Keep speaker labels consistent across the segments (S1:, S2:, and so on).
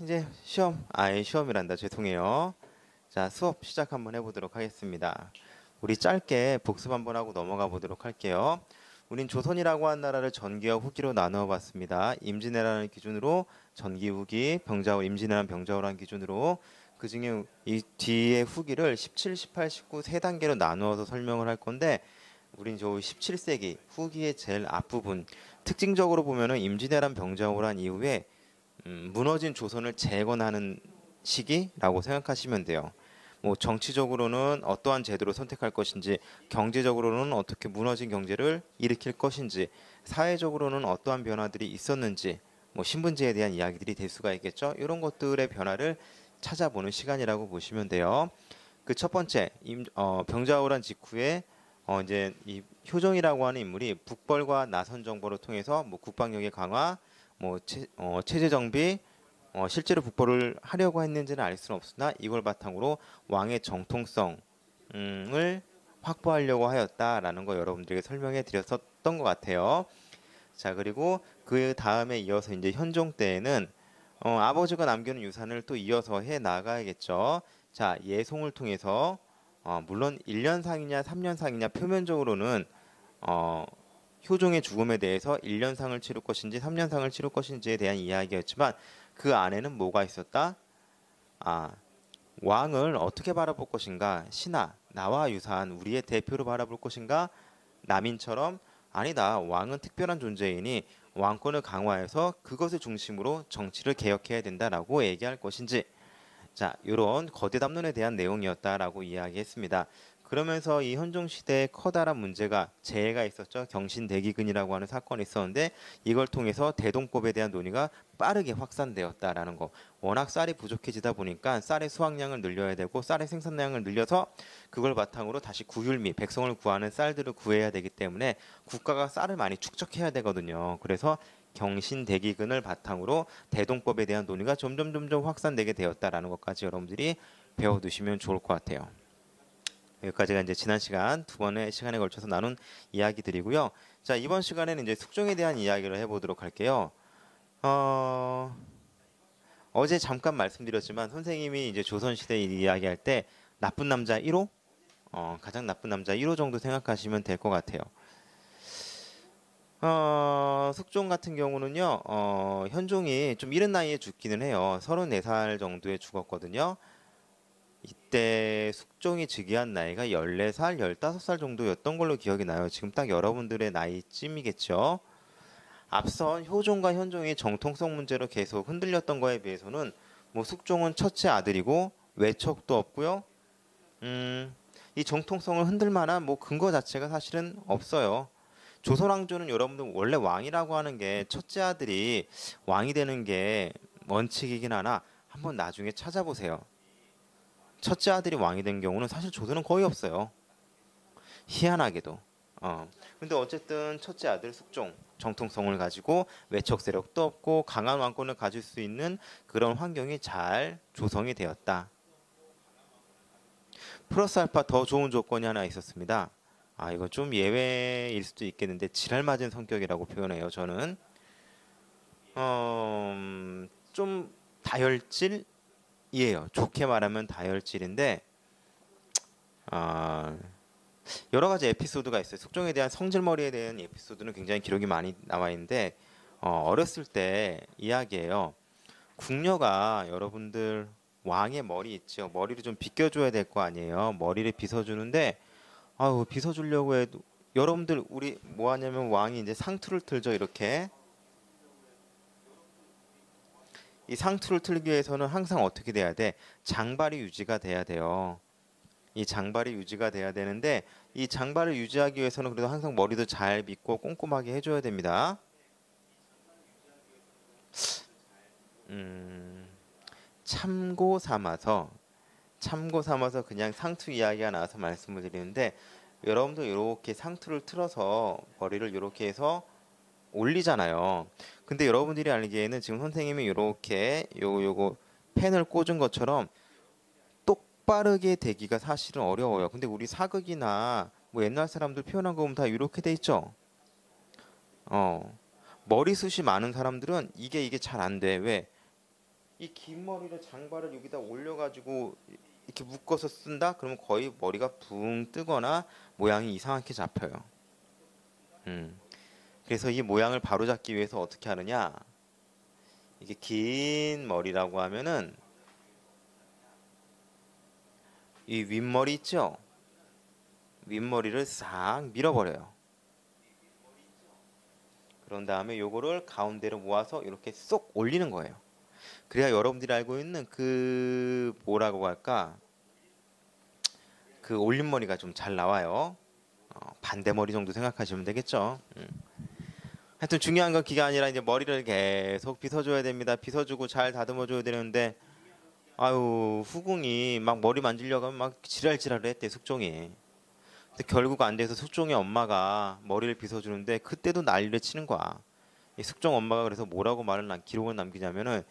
S1: 이제 시험이란다. 죄송해요. 자, 수업 시작 한번 해보도록 하겠습니다. 우리 짧게 복습 한번 하고 넘어가 보도록 할게요. 우린 조선이라고 한 나라를 전기와 후기로 나누어 봤습니다. 임진왜란을 기준으로 전기, 후기, 병자호, 임진왜란, 병자호라는 기준으로 그 중에 이 뒤에 후기를 17, 18, 19 세 단계로 나누어서 설명을 할 건데 우린 저 17세기 후기의 제일 앞부분 특징적으로 보면은 임진왜란, 병자호란 이후에 무너진 조선을 재건하는 시기라고 생각하시면 돼요. 뭐 정치적으로는 어떠한 제도를 선택할 것인지, 경제적으로는 어떻게 무너진 경제를 일으킬 것인지, 사회적으로는 어떠한 변화들이 있었는지, 뭐 신분제에 대한 이야기들이 될 수가 있겠죠. 이런 것들의 변화를 찾아보는 시간이라고 보시면 돼요. 그 첫 번째, 병자호란 직후에 이제 이 효종이라고 하는 인물이 북벌과 나선 정보를 통해서 뭐 국방력의 강화, 뭐 체제 정비, 실제로 북벌을 하려고 했는지는 알 수는 없으나 이걸 바탕으로 왕의 정통성을 확보하려고 하였다라는 거 여러분들에게 설명해 드렸었던 것 같아요. 자, 그리고 그 다음에 이어서 이제 현종 때에는 아버지가 남겨놓은 유산을 또 이어서 해 나가야겠죠. 자, 예송을 통해서 물론 1년상이냐 3년상이냐 표면적으로는 어, 효종의 죽음에 대해서 1년상을 치를 것인지 3년상을 치를 것인지에 대한 이야기였지만 그 안에는 뭐가 있었다? 아, 왕을 어떻게 바라볼 것인가? 신하, 나와 유사한 우리의 대표로 바라볼 것인가? 남인처럼 아니다. 왕은 특별한 존재이니 왕권을 강화해서 그것을 중심으로 정치를 개혁해야 된다라고 얘기할 것인지 자, 이런 거대 담론에 대한 내용이었다라고 이야기했습니다. 그러면서 이 현종 시대에 커다란 문제가 재해가 있었죠. 경신대기근이라고 하는 사건이 있었는데 이걸 통해서 대동법에 대한 논의가 빠르게 확산되었다라는 거. 워낙 쌀이 부족해지다 보니까 쌀의 수확량을 늘려야 되고 쌀의 생산량을 늘려서 그걸 바탕으로 다시 구율미, 백성을 구하는 쌀들을 구해야 되기 때문에 국가가 쌀을 많이 축적해야 되거든요. 그래서 경신대기근을 바탕으로 대동법에 대한 논의가 점점 확산되게 되었다라는 것까지 여러분들이 배워두시면 좋을 것 같아요. 여기까지가 이제 지난 시간 두 번의 시간에 걸쳐서 나눈 이야기들이고요. 자, 이번 시간에는 이제 숙종에 대한 이야기를 해보도록 할게요. 어제 잠깐 말씀드렸지만 선생님이 이제 조선시대 이야기할 때 나쁜 남자 1호? 가장 나쁜 남자 1호 정도 생각하시면 될 것 같아요. 숙종 같은 경우는요, 현종이 좀 이른 나이에 죽기는 해요. 34살 정도에 죽었거든요. 이때 숙종이 즉위한 나이가 14살, 15살 정도였던 걸로 기억이 나요. 지금 딱 여러분들의 나이쯤이겠죠. 앞선 효종과 현종이 정통성 문제로 계속 흔들렸던 거에 비해서는 뭐 숙종은 첫째 아들이고 외척도 없고요. 이 정통성을 흔들 만한 뭐 근거 자체가 사실은 없어요. 조선왕조는 여러분들 원래 왕이라고 하는 게 첫째 아들이 왕이 되는 게 원칙이긴 하나 한번 나중에 찾아보세요. 첫째 아들이 왕이 된 경우는 사실 조선은 거의 없어요. 희한하게도. 근데 어쨌든 첫째 아들 숙종 정통성을 가지고 외척 세력도 없고 강한 왕권을 가질 수 있는 그런 환경이 잘 조성이 되었다. 플러스 알파 더 좋은 조건이 하나 있었습니다. 이거 좀 예외일 수도 있겠는데 지랄 맞은 성격이라고 표현해요. 저는 좀 다혈질이에요. 좋게 말하면 다혈질인데 어, 여러 가지 에피소드가 있어요. 숙종에 대한 성질머리에 대한 에피소드는 굉장히 기록이 많이 나와 있는데 어렸을 때 이야기예요. 궁녀가 여러분들 왕의 머리 있죠. 머리를 좀 빗겨줘야 될 거 아니에요. 머리를 빗어주는데 아유 빗어주려고 해도 여러분들 우리 뭐 하냐면 왕이 이제 상투를 틀죠. 이렇게 이 상투를 틀기 위해서는 항상 어떻게 돼야 돼? 장발이 유지가 돼야 돼요. 이 장발이 유지가 돼야 되는데 이 장발을 유지하기 위해서는 그래도 항상 머리도 잘 빗고 꼼꼼하게 해줘야 됩니다. 음, 참고 삼아서 그냥 상투 이야기가 나와서 말씀을 드리는데 여러분도 이렇게 상투를 틀어서 머리를 이렇게 해서 올리잖아요. 근데 여러분들이 알기에는 지금 선생님이 이렇게 요거 펜을 꽂은 것처럼 똑바르게 되기가 사실은 어려워요. 근데 우리 사극이나 뭐 옛날 사람들 표현한 거 보면 다 이렇게 돼 있죠. 어, 머리숱이 많은 사람들은 이게 잘 안 돼. 왜? 이 긴 머리를 장발을 여기다 올려가지고 이렇게 묶어서 쓴다? 그러면 거의 머리가 붕 뜨거나 모양이 이상하게 잡혀요. 그래서 이 모양을 바로잡기 위해서 어떻게 하느냐? 이게 긴 머리라고 하면은 이 윗머리 있죠? 윗머리를 싹 밀어버려요. 그런 다음에 요거를 가운데로 모아서 이렇게 쏙 올리는 거예요. 그래야 여러분들이 알고 있는 그 뭐라고 할까? 그 올림머리가 좀 잘 나와요. 반대머리 정도 생각하시면 되겠죠. 하여튼 중요한 건 그게 아니라 이제 머리를 계속 빗어줘야 됩니다. 빗어주고 잘 다듬어줘야 되는데 아유 후궁이 막 머리 만지려고 하면 막 지랄지랄했대 숙종이. 근데 결국 안 돼서 숙종의 엄마가 머리를 빗어주는데 그때도 난리를 치는 거야. 이 숙종 엄마가 그래서 뭐라고 기록을 남기냐면은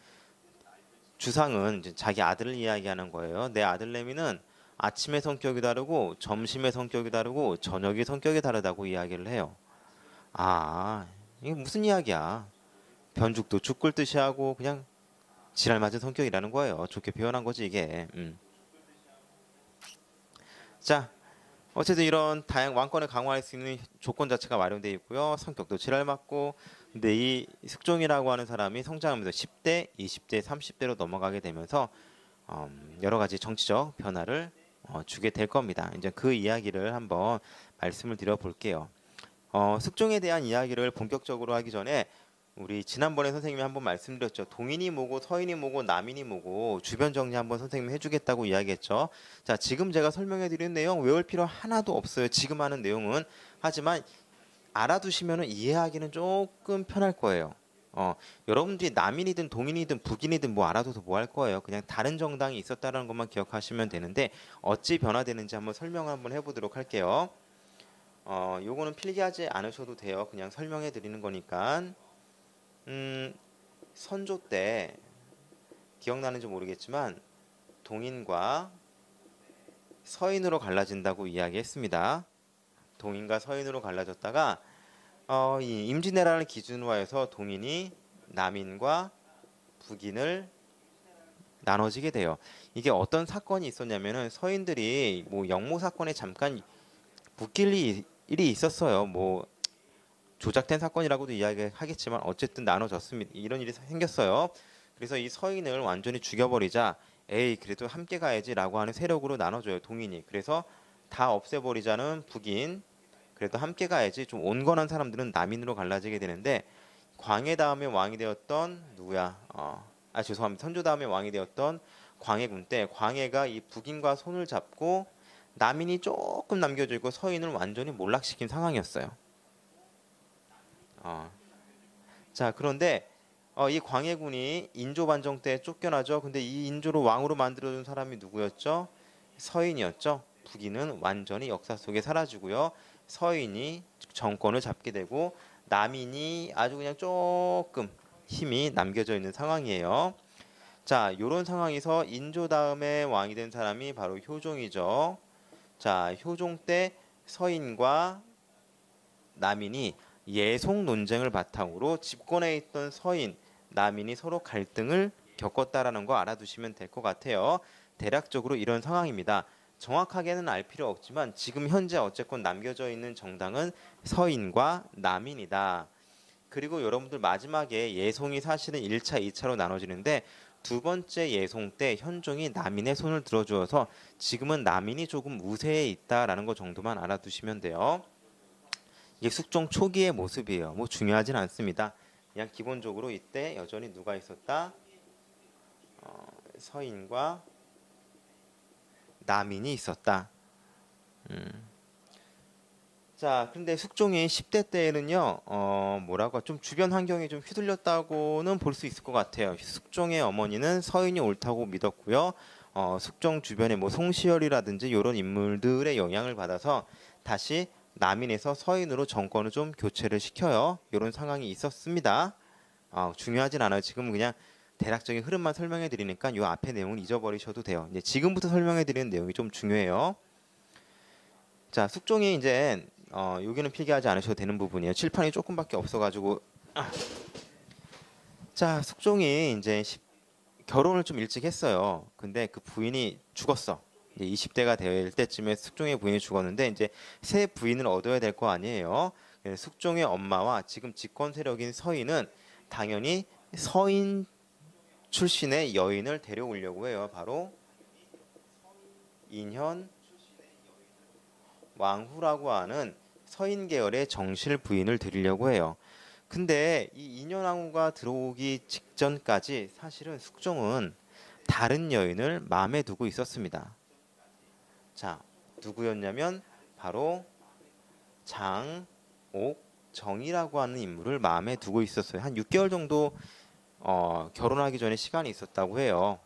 S1: 주상은 이제 자기 아들을 이야기하는 거예요. 내 아들내미는 아침의 성격이 다르고 점심의 성격이 다르고 저녁의 성격이 다르다고 이야기를 해요. 아, 이게 무슨 이야기야? 변죽도 죽 끓듯이 하고 그냥 지랄 맞은 성격이라는 거예요. 좋게 표현한 거지 이게. 자, 어쨌든 이런 왕권을 강화할 수 있는 조건 자체가 마련되어 있고요. 성격도 지랄 맞고. 근데 이 숙종이라고 하는 사람이 성장하면서 10대, 20대, 30대로 넘어가게 되면서 여러 가지 정치적 변화를 주게 될 겁니다. 이제 그 이야기를 한번 말씀을 드려볼게요. 숙종에 대한 이야기를 본격적으로 하기 전에 우리 지난번에 선생님이 한번 말씀드렸죠. 동인이 뭐고 서인이 뭐고 남인이 뭐고 주변 정리 한번 선생님이 해주겠다고 이야기했죠. 자, 지금 제가 설명해 드리는 내용 외울 필요 하나도 없어요. 지금 하는 내용은. 하지만 알아두시면 이해하기는 조금 편할 거예요. 여러분들이 남인이든 동인이든 북인이든 뭐 알아둬서 뭐 할 거예요. 그냥 다른 정당이 있었다는 것만 기억하시면 되는데 어찌 변화되는지 한번 설명을 한번 해보도록 할게요. 요거는 필기하지 않으셔도 돼요. 그냥 설명해 드리는 거니까. 선조 때 기억나는지 모르겠지만 동인과 서인으로 갈라진다고 이야기했습니다. 동인과 서인으로 갈라졌다가 이 임진왜란을 기준으로 해서 동인이 남인과 북인을 나눠지게 돼요. 이게 어떤 사건이 있었냐면은 서인들이 뭐 영모 사건에 잠깐 묶일 일이 있었어요. 뭐 조작된 사건이라고도 이야기하겠지만 어쨌든 나눠졌습니다. 이런 일이 생겼어요. 그래서 이 서인을 완전히 죽여버리자 에이 그래도 함께 가야지라고 하는 세력으로 나눠져요. 동인이. 그래서 다 없애버리자는 북인 그래도 함께 가야지 좀 온건한 사람들은 남인으로 갈라지게 되는데 광해 다음에 왕이 되었던 누구야? 죄송합니다. 선조 다음에 왕이 되었던 광해군 때 광해가 이 북인과 손을 잡고 남인이 조금 남겨져 있고 서인을 완전히 몰락시킨 상황이었어요. 자 그런데 이 광해군이 인조 반정 때 쫓겨나죠. 근데 이 인조를 왕으로 만들어준 사람이 누구였죠? 서인이었죠. 북인은 완전히 역사 속에 사라지고요. 서인이 정권을 잡게 되고 남인이 아주 그냥 조금 힘이 남겨져 있는 상황이에요. 자, 요런 상황에서 인조 다음에 왕이 된 사람이 바로 효종이죠. 자, 효종 때 서인과 남인이 예속 논쟁을 바탕으로 집권해 있던 서인, 남인이 서로 갈등을 겪었다라는 거 알아두시면 될 것 같아요. 대략적으로 이런 상황입니다. 정확하게는 알 필요 없지만 지금 현재 어쨌건 남겨져 있는 정당은 서인과 남인이다. 그리고 여러분들 마지막에 예송이 사실은 1차, 2차로 나눠지는데 두 번째 예송 때 현종이 남인의 손을 들어주어서 지금은 남인이 조금 우세해 있다라는 것 정도만 알아두시면 돼요. 이게 숙종 초기의 모습이에요. 뭐 중요하진 않습니다. 그냥 기본적으로 이때 여전히 누가 있었다? 서인과 남인이 있었다. 자, 근데 숙종이 10대 때에는요, 뭐라고 좀 주변 환경이 좀 휘둘렸다고는 볼 수 있을 것 같아요. 숙종의 어머니는 서인이 옳다고 믿었고요. 숙종 주변에 뭐 송시열이라든지 이런 인물들의 영향을 받아서 다시 남인에서 서인으로 정권을 좀 교체를 시켜요. 이런 상황이 있었습니다. 중요하진 않아요. 지금 그냥 대략적인 흐름만 설명해 드리니까 이 앞에 내용은 잊어버리셔도 돼요. 이제 지금부터 설명해 드리는 내용이 좀 중요해요. 자, 숙종이 이제 여기는 필기하지 않으셔도 되는 부분이에요. 칠판이 조금밖에 없어가지고. 자, 숙종이 이제 결혼을 좀 일찍 했어요. 근데 그 부인이 죽었어. 이제 20대가 될 때쯤에 숙종의 부인이 죽었는데 이제 새 부인을 얻어야 될 거 아니에요. 그래서 숙종의 엄마와 지금 집권 세력인 서인은 당연히 서인 출신의 여인을 데려오려고 해요. 바로 인현 왕후라고 하는 서인 계열의 정실 부인을 드리려고 해요. 근데 이 인현왕후가 들어오기 직전까지 사실은 숙종은 다른 여인을 마음에 두고 있었습니다. 자, 누구였냐면 바로 장옥정이라고 하는 인물을 마음에 두고 있었어요. 한 6개월 정도 결혼하기 전에 시간이 있었다고 해요.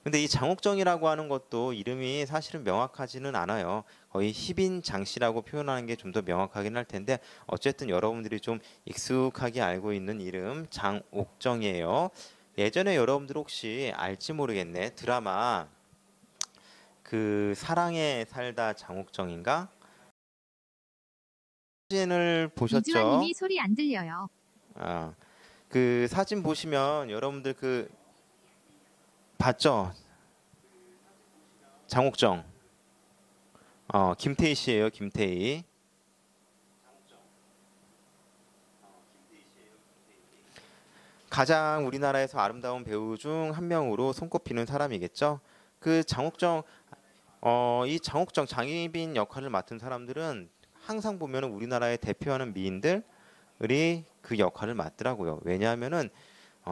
S1: 근데 이 장옥정이라고 하는 것도 이름이 사실은 명확하지는 않아요. 거의 희빈장씨라고 표현하는 게 좀 더 명확하긴 할 텐데 어쨌든 여러분들이 좀 익숙하게 알고 있는 이름 장옥정이에요. 예전에 여러분들 혹시 알지 모르겠네. 드라마 그 사랑에 살다 장옥정인가? 사진을 보셨죠?
S2: 이주환님이 소리 안 들려요.
S1: 그 사진 보시면 여러분들 그 봤죠? 장옥정. 김태희 씨예요. 김태희. 가장 우리나라에서 아름다운 배우 중 한 명으로 손꼽히는 사람이겠죠. 그 장옥정, 이 장옥정 장희빈 역할을 맡은 사람들은 항상 보면 우리나라의 대표하는 미인들이 그 역할을 맡더라고요. 왜냐하면은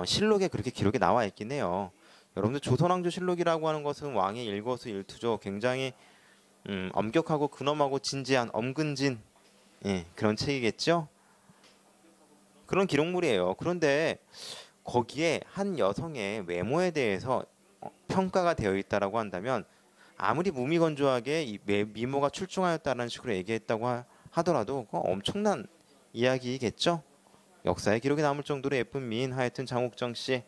S1: 실록에 그렇게 기록이 나와 있긴 해요. 여러분들 조선왕조실록이라고 하는 것은 왕의 일거수일투죠. 굉장히 엄격하고 근엄하고 진지한 엄근진 그런 책이겠죠. 그런 기록물이에요. 그런데 거기에 한 여성의 외모에 대해서 평가가 되어 있다라고 한다면 아무리 무미건조하게 이 미모가 출중하였다는 식으로 얘기했다고 하더라도 그건 엄청난 이야기겠죠. 역사에 기록이 남을 정도로 예쁜 미인 하여튼 장옥정 씨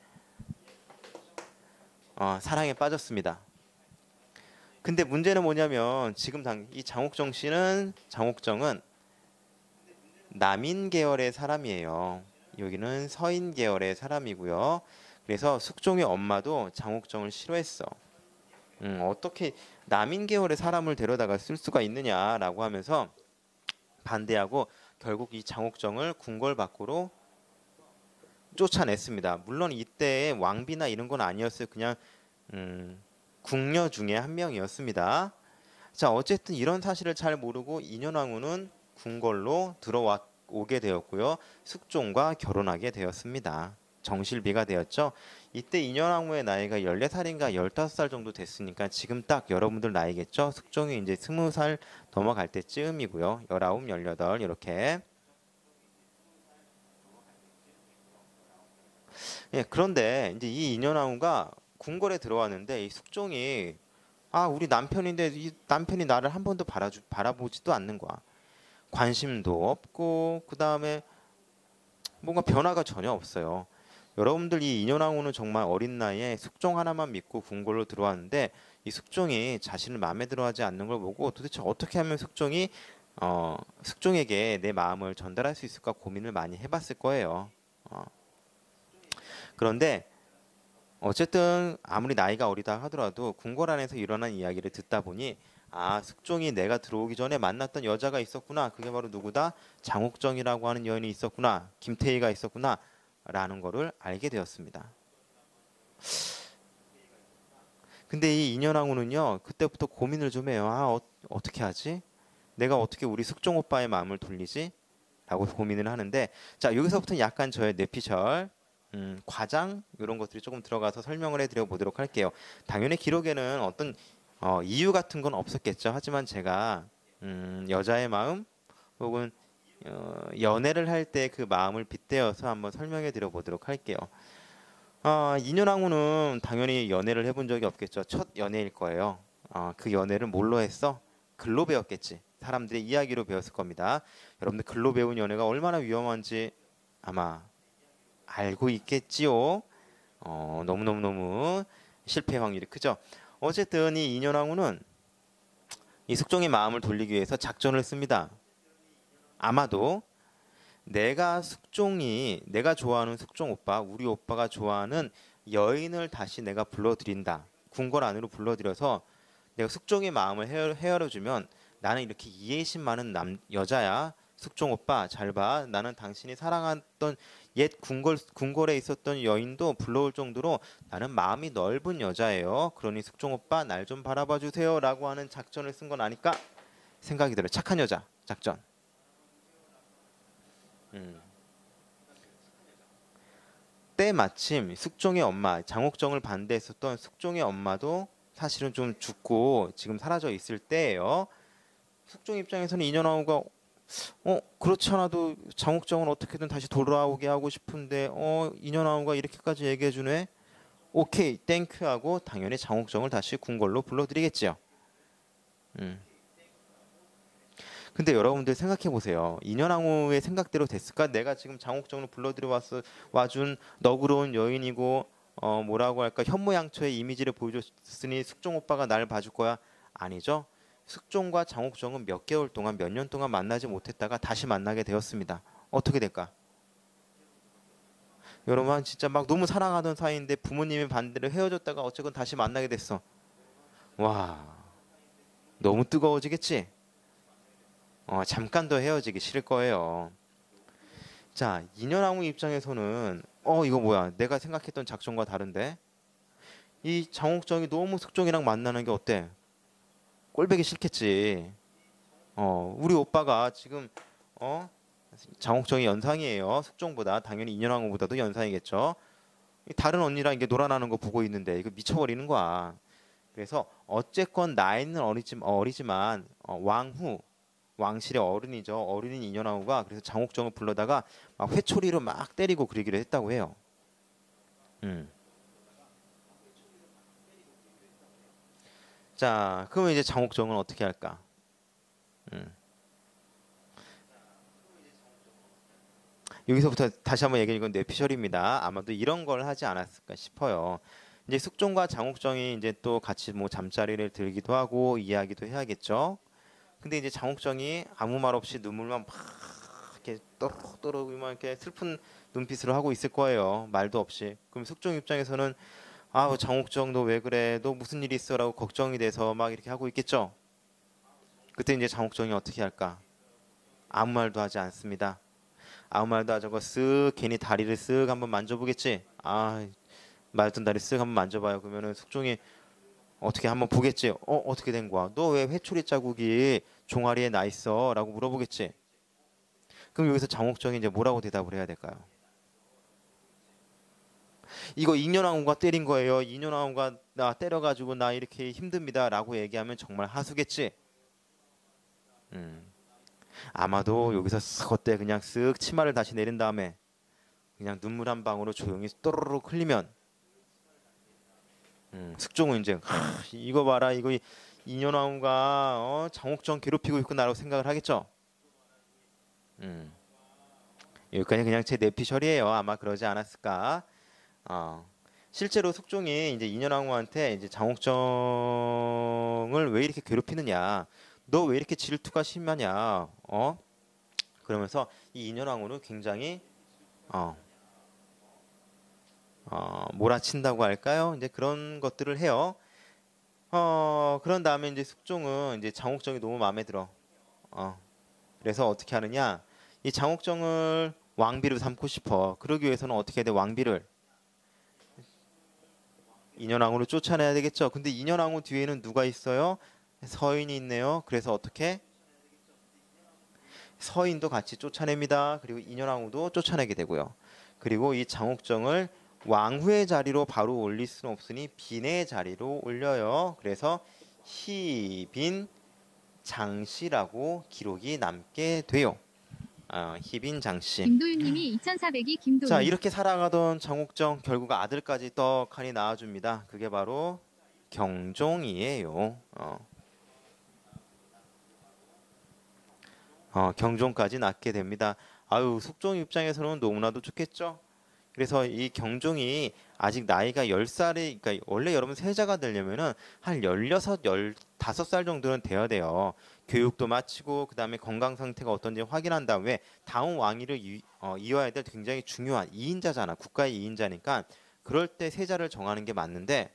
S1: 사랑에 빠졌습니다. 근데 문제는 뭐냐면 지금 이 장옥정은 남인 계열의 사람이에요. 여기는 서인 계열의 사람이고요. 그래서 숙종의 엄마도 장옥정을 싫어했어. 어떻게 남인 계열의 사람을 데려다가 쓸 수가 있느냐라고 하면서 반대하고 결국 이 장옥정을 궁궐 밖으로 쫓아냈습니다. 물론 이때의 왕비나 이런 건 아니었어요. 그냥 궁녀 중에 한 명이었습니다. 자, 어쨌든 이런 사실을 잘 모르고 인현왕후는 궁궐로 들어오게 되었고요. 숙종과 결혼하게 되었습니다. 정실비가 되었죠. 이때 인현왕후의 나이가 14살인가 15살 정도 됐으니까 지금 딱 여러분들 나이겠죠. 숙종이 이제 20살 넘어갈 때쯤이고요. 19, 18 이렇게. 예, 그런데 이제 이 인현왕후가 궁궐에 들어왔는데 이 숙종이 우리 남편인데 이 남편이 나를 한 번도 바라보지도 않는 거야. 관심도 없고 그 다음에 뭔가 변화가 전혀 없어요. 여러분들 이 인현왕후는 정말 어린 나이에 숙종 하나만 믿고 궁궐로 들어왔는데 이 숙종이 자신을 마음에 들어하지 않는 걸 보고 도대체 어떻게 하면 숙종에게 내 마음을 전달할 수 있을까 고민을 많이 해봤을 거예요. 그런데 어쨌든 아무리 나이가 어리다 하더라도 궁궐 안에서 일어난 이야기를 듣다 보니 숙종이 내가 들어오기 전에 만났던 여자가 있었구나. 그게 바로 누구다? 장옥정이라고 하는 여인이 있었구나. 김태희가 있었구나. 라는 거를 알게 되었습니다. 근데 이 인현왕후는요. 그때부터 고민을 좀 해요. 어떻게 하지? 내가 어떻게 우리 숙종 오빠의 마음을 돌리지? 라고 고민을 하는데 자, 여기서부터 약간 저의 뇌피셜 과장 이런 것들이 조금 들어가서 설명을 해드려 보도록 할게요. 당연히 기록에는 어떤 이유 같은 건 없었겠죠. 하지만 제가 여자의 마음 혹은 연애를 할 때 그 마음을 빗대어서 한번 설명해 드려 보도록 할게요. 인현왕후는 당연히 연애를 해본 적이 없겠죠. 첫 연애일 거예요. 그 연애를 뭘로 했어? 글로 배웠겠지. 사람들의 이야기로 배웠을 겁니다. 여러분들 글로 배운 연애가 얼마나 위험한지 아마 알고 있겠지요. 너무너무너무 실패 확률이 크죠. 어쨌든 이 인현왕후는 이 숙종의 마음을 돌리기 위해서 작전을 씁니다. 아마도 내가 좋아하는 숙종 오빠, 우리 오빠가 좋아하는 여인을 다시 내가 불러들인다. 궁궐 안으로 불러들여서 내가 숙종의 마음을 헤아려주면 나는 이렇게 이해심 많은 여자야. 숙종 오빠 잘 봐. 나는 당신이 사랑했던 옛 궁궐에 있었던 여인도 불러올 정도로 나는 마음이 넓은 여자예요. 그러니 숙종 오빠 날 좀 바라봐 주세요라고 하는 작전을 쓴 건 아닐까 생각이 들어요. 착한 여자 작전. 음. 때마침 숙종의 엄마 장옥정을 반대했었던 숙종의 엄마도 사실은 좀 죽고 지금 사라져 있을 때예요. 숙종 입장에서는 인현왕후가 그렇지 않아도 장옥정을 어떻게든 다시 돌아오게 하고 싶은데 인현왕후가 이렇게까지 얘기해 주네. 오케이 땡큐 하고 당연히 장옥정을 다시 궁궐로 불러들이겠지요. 근데 여러분들 생각해 보세요. 인현왕후의 생각대로 됐을까? 내가 지금 장옥정을 불러들여 와준 너그러운 여인이고 뭐라고 할까 현모양처의 이미지를 보여줬으니 숙종 오빠가 날 봐줄 거야? 아니죠. 숙종과 장옥정은 몇 개월 동안 몇 년 동안 만나지 못했다가 다시 만나게 되었습니다. 어떻게 될까? 여러분 진짜 막 너무 사랑하던 사이인데 부모님의 반대로 헤어졌다가 어쨌건 다시 만나게 됐어. 와 너무 뜨거워지겠지? 잠깐 더 헤어지기 싫을 거예요. 자, 인현왕후 입장에서는 이거 뭐야? 내가 생각했던 작전과 다른데? 이 장옥정이 너무 숙종이랑 만나는 게 어때? 꼴보기 싫겠지. 우리 오빠가 지금 장옥정이 연상이에요. 숙종보다 당연히 인현왕후보다도 연상이겠죠. 다른 언니랑 이게 놀아나는 거 보고 있는데 이거 미쳐버리는 거야. 그래서 어쨌건 나이는 어리지만 왕실의 어른이죠. 어른인 인현왕후가 그래서 장옥정을 불러다가 막 회초리로 막 때리고 그러기로 했다고 해요. 자, 그러면 이제 장옥정은 어떻게 할까? 여기서부터 다시 한번 얘기해 이건 뇌피셜입니다. 아마도 이런 걸 하지 않았을까 싶어요. 이제 숙종과 장옥정이 이제 또 같이 뭐 잠자리를 들기도 하고 이야기도 해야겠죠. 근데 이제 장옥정이 아무 말 없이 눈물만 막 이렇게 또르르 막 이렇게 슬픈 눈빛으로 하고 있을 거예요. 말도 없이. 그럼 숙종 입장에서는 장옥정 너 왜 그래? 너 무슨 일 있어라고 걱정이 돼서 막 이렇게 하고 있겠죠. 그때 이제 장옥정이 어떻게 할까? 아무 말도 하지 않습니다. 아무 말도 하지 않고 쓱 괜히 다리를 쓱 한번 만져보겠지. 말든 다리 쓱 한번 만져봐요. 그러면은 숙종이 어떻게 한번 보겠지. 어떻게 된 거야? 너 왜 회초리 자국이 종아리에 나 있어? 라고 물어보겠지. 그럼 여기서 장옥정이 이제 뭐라고 대답을 해야 될까요? 이거 인현왕후가 때린 거예요. 인현왕후가 나 때려가지고 나 이렇게 힘듭니다. 라고 얘기하면 정말 하수겠지. 아마도 여기서 그때 그냥 쓱 치마를 다시 내린 다음에 그냥 눈물 한 방으로 조용히 또르륵 흘리면 숙종은 이제 이거 봐라 이거 인현왕후가 장옥정 괴롭히고 있구나라고 생각을 하겠죠. 여기까지 그냥 제 내피셜이에요. 아마 그러지 않았을까. 실제로 숙종이 이제 인현왕후한테 이제 장옥정을 왜 이렇게 괴롭히느냐, 너 왜 이렇게 질투가 심하냐, 그러면서 이 인현왕후는 굉장히 어, 몰아친다고 할까요? 이제 그런 것들을 해요. 그런 다음에 이제 숙종은 이제 장옥정이 너무 마음에 들어. 그래서 어떻게 하느냐, 이 장옥정을 왕비로 삼고 싶어. 그러기 위해서는 어떻게 해야 돼? 왕비를 인현왕후를 쫓아내야 되겠죠. 근데 인현왕후 뒤에는 누가 있어요? 서인이 있네요. 그래서 어떻게? 서인도 같이 쫓아냅니다. 그리고 인현왕후도 쫓아내게 되고요. 그리고 이 장옥정을 왕후의 자리로 바로 올릴 수는 없으니 빈의 자리로 올려요. 그래서 희빈 장씨라고 기록이 남게 돼요. 희빈 장씨.
S2: 김도윤님이 2400이 김도윤.
S1: 자, 이렇게 살아가던 장옥정 결국 아들까지 떡하니 낳아줍니다. 그게 바로 경종이에요. 경종까지 낳게 됩니다. 숙종 입장에서는 너무나도 좋겠죠. 그래서 이 경종이 아직 나이가 10살이, 그러니까 원래 여러분 세자가 되려면은 한 16, 15살 정도는 돼야 돼요. 교육도 마치고 그다음에 건강 상태가 어떤지 확인한 다음에 다음 왕위를 이어야 될 굉장히 중요한 2인자잖아. 국가의 2인자니까 그럴 때 세자를 정하는 게 맞는데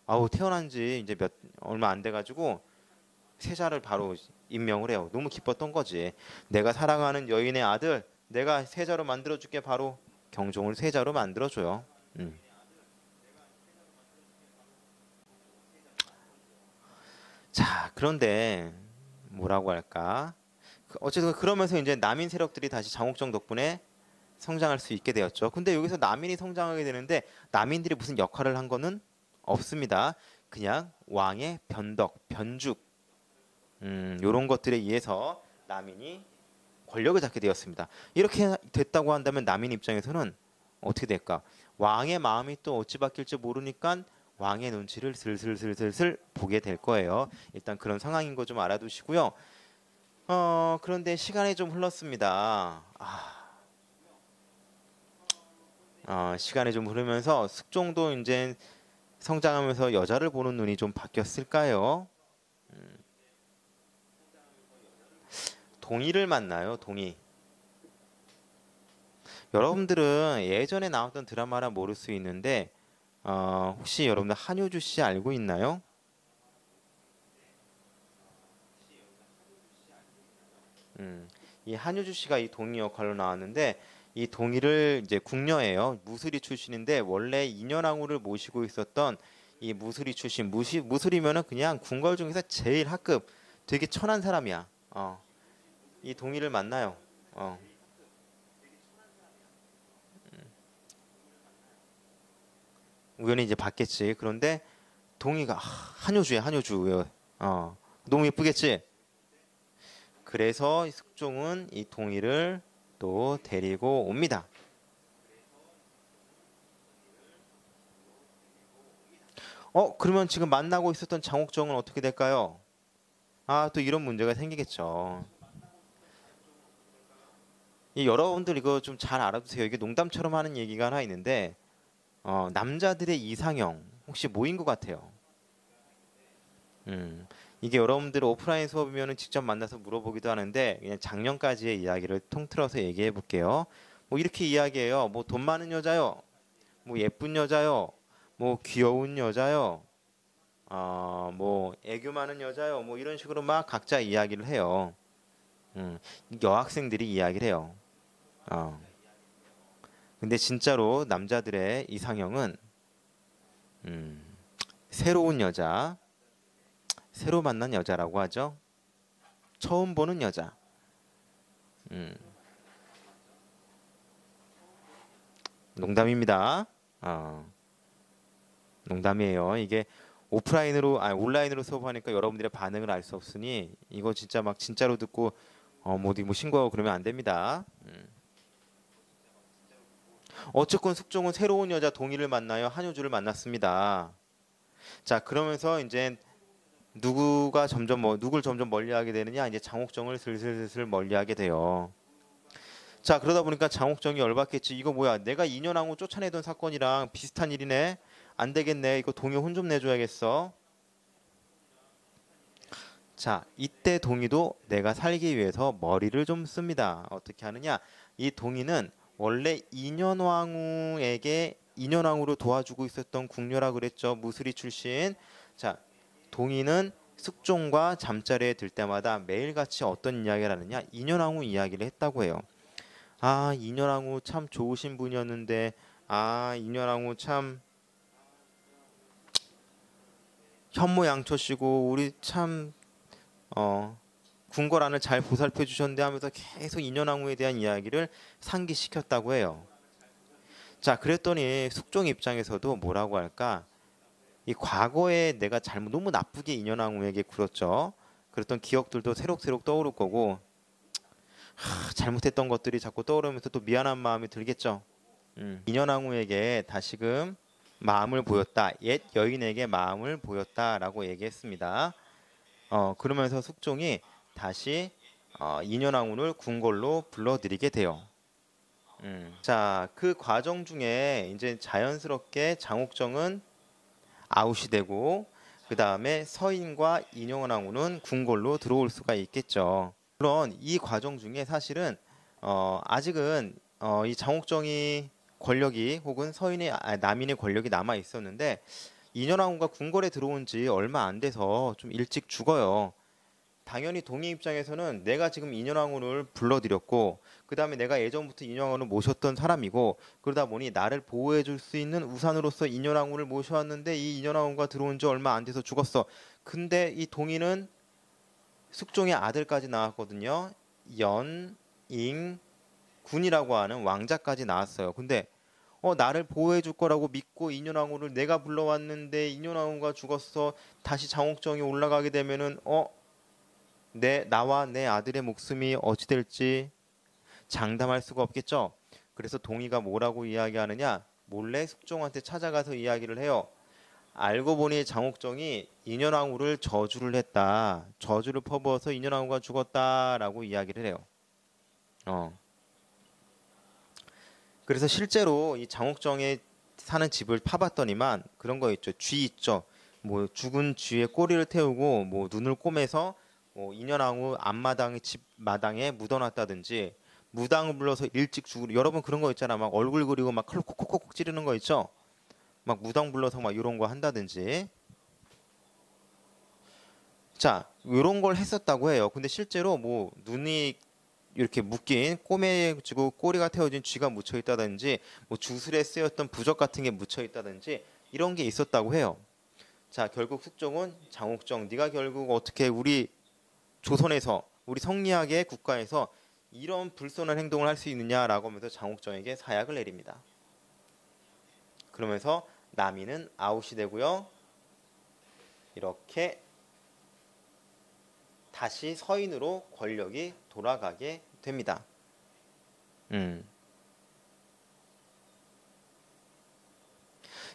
S1: 아우 태어난 지 이제 얼마 안 돼 가지고 세자를 바로 임명을 해요. 너무 기뻤던 거지. 내가 사랑하는 여인의 아들 내가 세자로 만들어 줄게. 바로 경종을 세자로 만들어 줘요. 음. 자, 그런데 뭐라고 할까? 어쨌든 그러면서 이제 남인 세력들이 다시 장옥정 덕분에 성장할 수 있게 되었죠. 근데 여기서 남인이 성장하게 되는데 남인들이 무슨 역할을 한 거는 없습니다. 그냥 왕의 변덕, 변죽 이런 것들에 의해서 남인이 권력을 잡게 되었습니다. 이렇게 됐다고 한다면 남인 입장에서는 어떻게 될까? 왕의 마음이 또 어찌 바뀔지 모르니까 왕의 눈치를 슬슬슬슬슬 보게 될 거예요. 일단 그런 상황인 거 좀 알아두시고요. 그런데 시간이 좀 흘렀습니다. 시간이 좀 흐르면서 숙종도 이제 성장하면서 여자를 보는 눈이 좀 바뀌었을까요? 동의를 만나요, 동의. 여러분들은 예전에 나왔던 드라마라 모를 수 있는데 혹시 여러분들 한효주 씨 알고 있나요? 이 한효주 씨가 이 동의 역할로 나왔는데 이 동의를 이제 궁녀예요. 무술이 출신인데 원래 인현왕후를 모시고 있었던 이 무술이 출신 무술이면은 그냥 궁궐 중에서 제일 하급 되게 천한 사람이야. 이 동의를 만나요. 우연히 이제 봤겠지. 그런데 동의가 한효주야 한효주. 너무 예쁘겠지. 그래서 숙종은 이 동의를 또 데리고 옵니다. 그러면 지금 만나고 있었던 장옥정은 어떻게 될까요? 또 이런 문제가 생기겠죠. 여러분들 이거 좀 잘 알아두세요. 이게 농담처럼 하는 얘기가 하나 있는데 남자들의 이상형 혹시 뭐인 것 같아요? 이게 여러분들 오프라인 수업이면 직접 만나서 물어보기도 하는데 그냥 작년까지의 이야기를 통틀어서 얘기해 볼게요. 뭐 이렇게 이야기해요. 뭐 돈 많은 여자요. 뭐 예쁜 여자요. 뭐 귀여운 여자요. 뭐 애교 많은 여자요. 뭐 이런 식으로 막 각자 이야기를 해요. 여학생들이 이야기를 해요. 근데 진짜로 남자들의 이상형은 새로운 여자, 새로 만난 여자라고 하죠. 처음 보는 여자. 농담입니다. 농담이에요. 이게 온라인으로 수업하니까 여러분들의 반응을 알 수 없으니 이거 진짜 막 진짜로 듣고 뭐 어디 뭐 신고하고 그러면 안 됩니다. 어쨌건 숙종은 새로운 여자 동의를 만나요. 한효주를 만났습니다. 자, 그러면서 이제 누굴 점점 멀리하게 되느냐? 이제 장옥정을 슬슬슬 멀리하게 돼요. 자, 그러다 보니까 장옥정이 열받겠지. 이거 뭐야? 내가 인현왕후 쫓아내던 사건이랑 비슷한 일이네. 안 되겠네. 이거 동의 혼 좀 내줘야겠어. 자, 이때 동의도 내가 살기 위해서 머리를 좀 씁니다. 어떻게 하느냐? 이 동의는 원래 인현왕후로 도와주고 있었던 궁녀라 그랬죠. 무술이 출신. 자, 동의는 숙종과 잠자리에 들 때마다 매일같이 어떤 이야기를 하느냐? 인현왕후 이야기를 했다고 해요. 인현왕후 참 좋으신 분이었는데 인현왕후 참 현모양처시고 우리 참 궁궐안을 잘 보살펴 주셨는데 하면서 계속 인현왕후에 대한 이야기를 상기시켰다고 해요. 자, 그랬더니 숙종 입장에서도 뭐라고 할까? 이 과거에 내가 너무 나쁘게 인현왕후에게 굴었죠. 그랬던 기억들도 새록새록 떠오를 거고 잘못했던 것들이 자꾸 떠오르면서 또 미안한 마음이 들겠죠. 인현왕후에게 다시금 마음을 보였다. 옛 여인에게 마음을 보였다라고 얘기했습니다. 그러면서 숙종이 다시 인현왕후를 궁궐로 불러들이게 돼요. 자, 그 과정 중에 이제 자연스럽게 장옥정은 아웃이 되고 그 다음에 서인과 인현왕후는 궁궐로 들어올 수가 있겠죠. 물론 이 과정 중에 사실은 아직은 이 장옥정이 권력이 혹은 남인의 권력이 남아 있었는데 인현왕후가 궁궐에 들어온 지 얼마 안 돼서 좀 일찍 죽어요. 당연히 동의 입장에서는 내가 지금 인현왕후를 불러들였고 그 다음에 내가 예전부터 인현왕후를 모셨던 사람이고 그러다 보니 나를 보호해 줄 수 있는 우산으로서 인현왕후를 모셔왔는데 이 인현왕후가 들어온 지 얼마 안 돼서 죽었어. 근데 이 동의는 숙종의 아들까지 나왔거든요. 연잉군이라고 하는 왕자까지 나왔어요. 근데 나를 보호해 줄 거라고 믿고 인현왕후를 내가 불러왔는데 인현왕후가 죽었어. 다시 장옥정이 올라가게 되면은 나와 내 아들의 목숨이 어찌 될지 장담할 수가 없겠죠. 그래서 동의가 뭐라고 이야기하느냐? 몰래 숙종한테 찾아가서 이야기를 해요. 알고 보니 장옥정이 인현왕후를 저주를 했다. 저주를 퍼부어서 인현왕후가 죽었다라고 이야기를 해요. 그래서 실제로 이 장옥정에 사는 집을 파봤더니만 그런 거 있죠. 쥐 있죠. 뭐 죽은 쥐의 꼬리를 태우고 뭐 눈을 꼬매서 인현왕후 앞마당의 집 마당에 묻어놨다든지 무당을 불러서 일찍 죽으려 여러분 그런 거 있잖아. 막 얼굴 그리고 막 칼로 콕콕콕 찌르는 거 있죠. 막 무당 불러서 막 이런 거 한다든지. 자, 이런 걸 했었다고 해요. 근데 실제로 뭐 눈이 이렇게 묶인 꼬매지고 꼬리가 태워진 쥐가 묻혀 있다든지 뭐 주술에 쓰였던 부적 같은 게 묻혀 있다든지 이런 게 있었다고 해요. 자, 결국 숙종은 장옥정 네가 결국 어떻게 우리 조선에서 우리 성리학의 국가에서 이런 불손한 행동을 할 수 있느냐라고 하면서 장옥정에게 사약을 내립니다. 그러면서 남인은 아웃이 되고요. 이렇게 다시 서인으로 권력이 돌아가게 됩니다.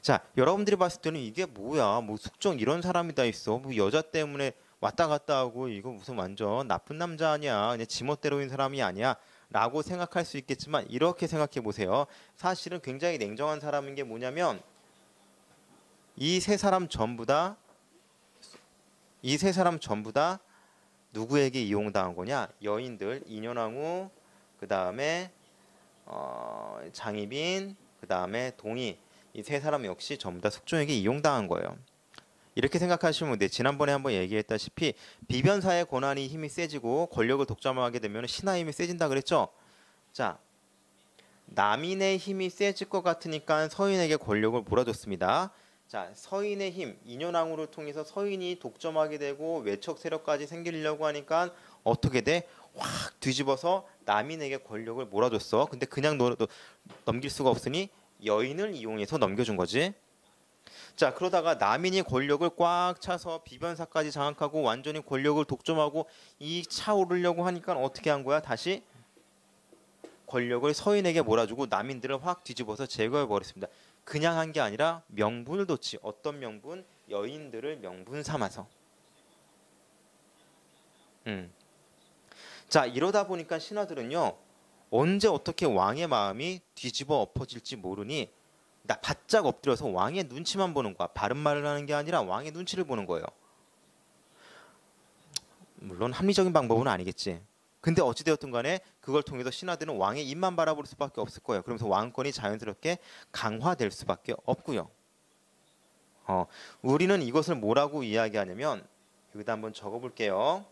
S1: 자, 여러분들이 봤을 때는 이게 뭐야? 뭐 숙종 이런 사람이 다 있어. 뭐 여자 때문에 왔다 갔다 하고 이거 무슨 완전 나쁜 남자 아니야. 그냥 지멋대로인 사람이 아니야. 라고 생각할 수 있겠지만 이렇게 생각해 보세요. 사실은 굉장히 냉정한 사람인 게 뭐냐면 이 세 사람 전부 다 누구에게 이용당한 거냐? 여인들, 인현왕후, 그 다음에 장희빈, 그 다음에 동희 이 세 사람 역시 전부 다 숙종에게 이용당한 거예요. 이렇게 생각하시면 돼. 지난번에 한번 얘기했다시피 비변사의 권한이 힘이 세지고 권력을 독점하게 되면 신하의 힘이 세진다 그랬죠? 자, 남인의 힘이 세질 것 같으니까 서인에게 권력을 몰아줬습니다. 자, 서인의 힘, 인현왕후를 통해서 서인이 독점하게 되고 외척 세력까지 생기려고 하니까 어떻게 돼? 확 뒤집어서 남인에게 권력을 몰아줬어. 근데 그냥 넘길 수가 없으니 여인을 이용해서 넘겨준 거지. 자, 그러다가 남인이 권력을 꽉 차서 비변사까지 장악하고 완전히 권력을 독점하고 이 차오르려고 하니까 어떻게 한 거야? 다시 권력을 서인에게 몰아주고 남인들을 확 뒤집어서 제거해 버렸습니다. 그냥 한 게 아니라 명분을 뒀지. 어떤 명분? 여인들을 명분 삼아서. 자, 이러다 보니까 신하들은요. 언제 어떻게 왕의 마음이 뒤집어 엎어질지 모르니 나 바짝 엎드려서 왕의 눈치만 보는 거야. 바른 말을 하는 게 아니라 왕의 눈치를 보는 거예요. 물론 합리적인 방법은 아니겠지. 근데 어찌되었든 간에 그걸 통해서 신하들은 왕의 입만 바라볼 수밖에 없을 거예요. 그러면서 왕권이 자연스럽게 강화될 수밖에 없고요. 우리는 이것을 뭐라고 이야기하냐면 여기다 한번 적어볼게요.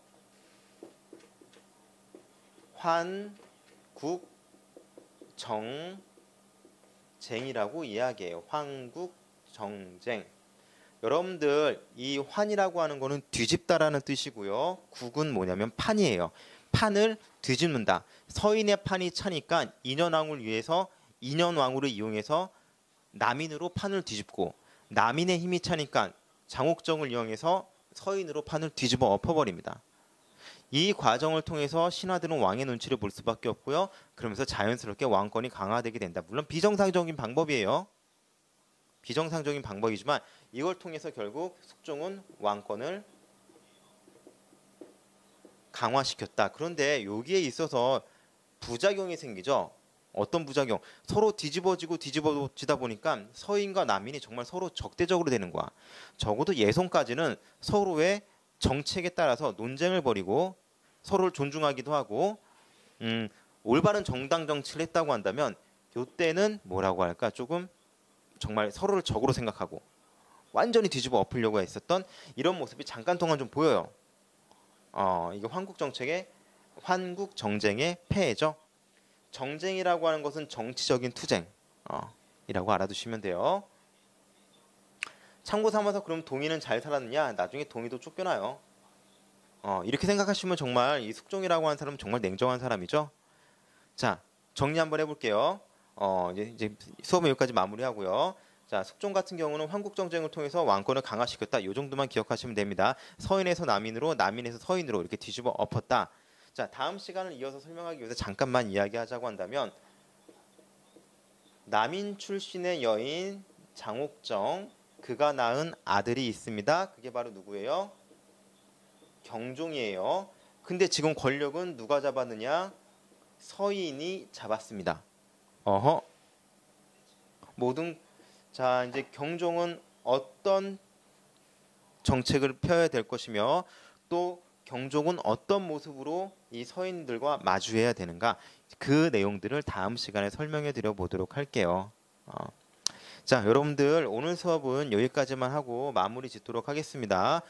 S1: 환국정쟁이라고 이야기해요. 환국정쟁. 여러분들 이 환이라고 하는 거는 뒤집다라는 뜻이고요. 국은 뭐냐면 판이에요. 판을 뒤집는다. 서인의 판이 차니까 인현왕후를 이용해서 남인으로 판을 뒤집고 남인의 힘이 차니까 장옥정을 이용해서 서인으로 판을 뒤집어 엎어버립니다. 이 과정을 통해서 신하들은 왕의 눈치를 볼 수밖에 없고요. 그러면서 자연스럽게 왕권이 강화되게 된다. 물론 비정상적인 방법이에요. 비정상적인 방법이지만 이걸 통해서 결국 숙종은 왕권을 강화시켰다. 그런데 여기에 있어서 부작용이 생기죠. 어떤 부작용? 서로 뒤집어지다 보니까 서인과 남인이 정말 서로 적대적으로 되는 거야. 적어도 예송까지는 서로의 정책에 따라서 논쟁을 벌이고 서로를 존중하기도 하고 올바른 정당 정치를 했다고 한다면 요때는 뭐라고 할까? 조금 정말 서로를 적으로 생각하고 완전히 뒤집어 엎으려고 했었던 이런 모습이 잠깐 동안 좀 보여요. 이게 한국 정쟁의 폐해죠. 정쟁이라고 하는 것은 정치적인 투쟁 이라고 알아두시면 돼요. 참고 삼아서 그럼 동의는 잘 살았느냐? 나중에 동의도 쫓겨나요. 이렇게 생각하시면 정말 이 숙종이라고 하는 사람은 정말 냉정한 사람이죠. 자, 정리 한번 해볼게요. 이제 수업은 여기까지 마무리하고요. 자, 숙종 같은 경우는 한국 정쟁을 통해서 왕권을 강화시켰다. 이 정도만 기억하시면 됩니다. 서인에서 남인으로, 남인에서 서인으로 이렇게 뒤집어 엎었다. 자, 다음 시간을 이어서 설명하기 위해서 잠깐만 이야기하자고 한다면 남인 출신의 여인 장옥정, 그가 낳은 아들이 있습니다. 그게 바로 누구예요? 경종이에요. 근데 지금 권력은 누가 잡았느냐? 서인이 잡았습니다. 어허. 자, 이제 경종은 어떤 정책을 펴야 될 것이며 또 경종은 어떤 모습으로 이 서인들과 마주해야 되는가? 그 내용들을 다음 시간에 설명해 드려 보도록 할게요. 자, 여러분들 오늘 수업은 여기까지만 하고 마무리 짓도록 하겠습니다.